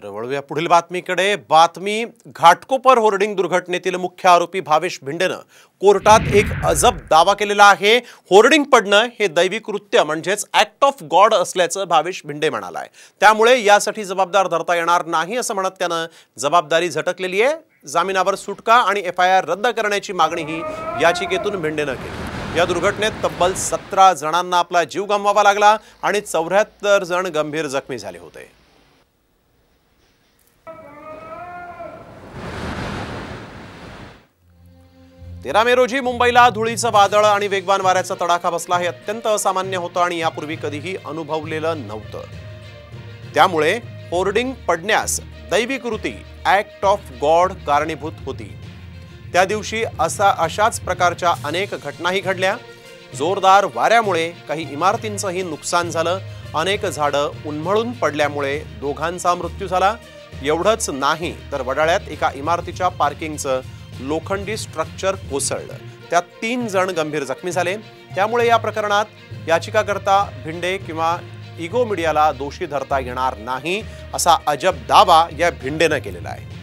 तर वळूया पुढील बातमीकडे। बातमी घाटकोपर होर्डिंग दुर्घटनेतील मुख्य आरोपी भावेश भिंडेनं कोर्टात एक अजब दावा केलेला आहे। होर्डिंग पडणं हे दैवी कृत्य म्हणजेच ॲक्ट ऑफ गॉड असल्याचं भावेश भिंडे म्हणालाय। त्यामुळे यासाठी जबाबदार धरता येणार नाही असं म्हणत त्यानं जबाबदारी झटकलेली आहे। जामिनावर सुटका आणि FIR रद्द करण्याची मागणीही याचिकेतून भिंडेनं केली। या दुर्घटनेत तब्बल 17 जणांना आपला जीव गमवावा लागला आणि 74 जण गंभीर जखमी झाले होते। 13 मे रोजी मुंबईला धुळीचं वादळ आणि वेगवान वाऱ्याचा तडाखा बसला। हे अत्यंत असामान्य होतं आणि यापूर्वी कधीही अनुभवलेलं नव्हतं। त्यामुळे होर्डिंग पडण्यास दैवी कृती ॲक्ट ऑफ गॉड कारणीभूत होती। त्या दिवशी अशाच प्रकारच्या अनेक घटनाही घडल्या। जोरदार वाऱ्यामुळे काही इमारतींचंही नुकसान झालं। अनेक झाडं उन्मळून पडल्यामुळे दोघांचा मृत्यू झाला। एवढंच नाही तर वडाळ्यात एका इमारतीच्या पार्किंगचं लोखंडी स्ट्रक्चर कोसळलं। त्यात 3 जण गंभीर जखमी झाले। त्यामुळे या प्रकरणात याचिकाकर्ता भिंडे किंवा इगो मीडियाला दोषी धरता येणार नाही असा अजब दावा या भिंडेनं केलेला आहे।